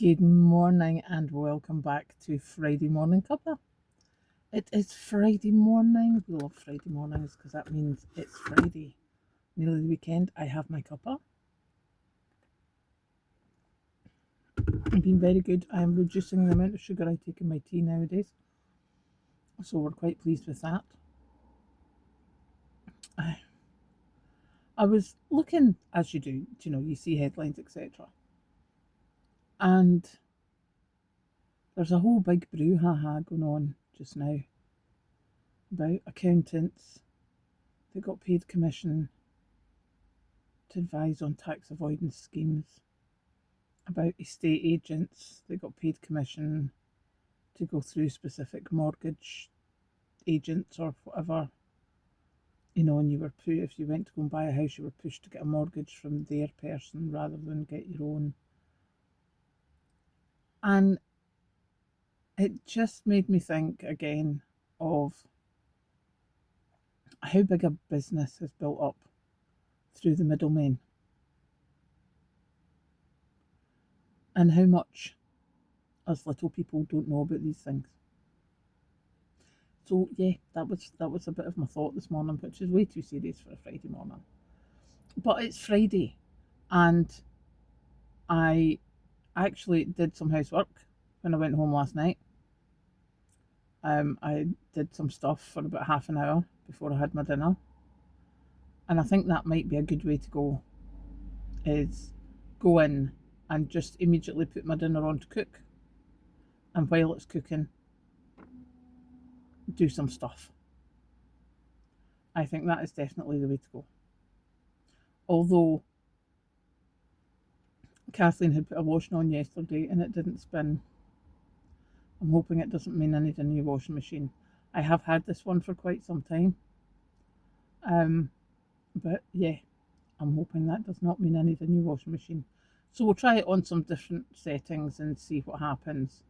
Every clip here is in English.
Good morning and welcome back to Friday Morning Cuppa. It is Friday morning. We love Friday mornings because that means it's Friday. Nearly the weekend. I have my cuppa. I've been very good. I am reducing the amount of sugar I take in my tea nowadays. So we're quite pleased with that. I was looking, as you do, you see headlines, etc. And there's a whole big brouhaha going on just now about accountants that got paid commission to advise on tax avoidance schemes, about estate agents that got paid commission to go through specific mortgage agents or whatever. And you were if you went to go and buy a house, you were pushed to get a mortgage from their person rather than get your own. And it just made me think again of how big a business has built up through the middlemen and how much us little people don't know about these things. So yeah, that was a bit of my thought this morning, which is way too serious for a Friday morning. But it's Friday, and I actually did some housework when I went home last night. I did some stuff for about half an hour before I had my dinner, and I think that might be a good way to go. Is go in and just immediately put my dinner on to cook, and while it's cooking, do some stuff. I think that is definitely the way to go. Although Kathleen had put a washing on yesterday and it didn't spin. I'm hoping it doesn't mean I need a new washing machine. I have had this one for quite some time. But yeah, I'm hoping that does not mean I need a new washing machine. So we'll try it on some different settings and see what happens.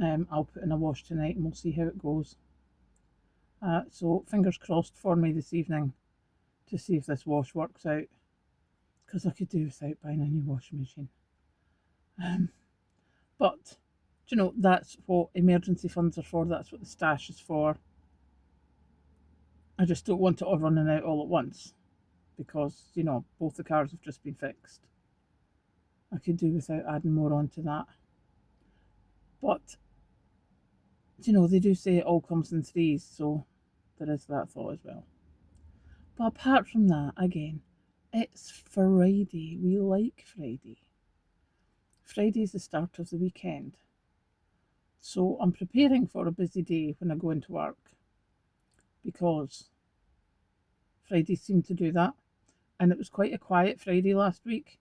I'll put in a wash tonight and we'll see how it goes. So fingers crossed for me this evening to see if this wash works out, because I could do without buying a new washing machine. But that's what emergency funds are for. That's what the stash is for. I just don't want it all running out all at once, because both the cars have just been fixed. I could do without adding more onto that. But they do say it all comes in threes, so there is that thought as well. But apart from that, again, it's Friday. We like Friday. Friday is the start of the weekend. So I'm preparing for a busy day when I go into work, because Fridays seem to do that. And it was quite a quiet Friday last week.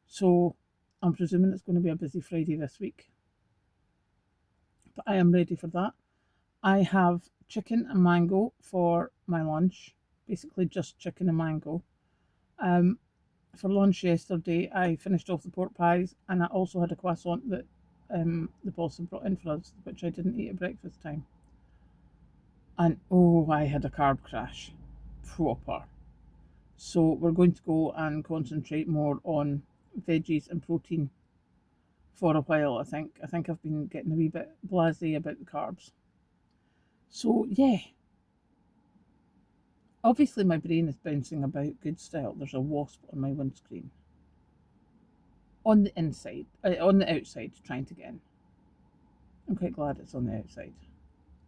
So I'm presuming it's going to be a busy Friday this week. But I am ready for that. I have chicken and mango for my lunch. Basically just chicken and mango. For lunch yesterday, I finished off the pork pies, and I also had a croissant that the boss had brought in for us, which I didn't eat at breakfast time. And I had a carb crash. Proper. So we're going to go and concentrate more on veggies and protein for a while, I think. I think I've been getting a wee bit blasé about the carbs. So yeah. Obviously my brain is bouncing about good style. There's a wasp on my windscreen. On the outside, trying to get in. I'm quite glad it's on the outside.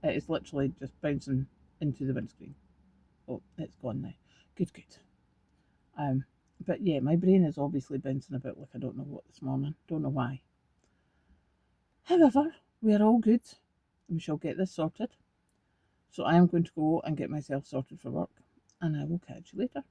It is literally just bouncing into the windscreen. Oh, it's gone now. Good. But yeah, my brain is obviously bouncing about like I don't know what this morning. Don't know why. However, we are all good. We shall get this sorted. So I am going to go and get myself sorted for work, and I will catch you later.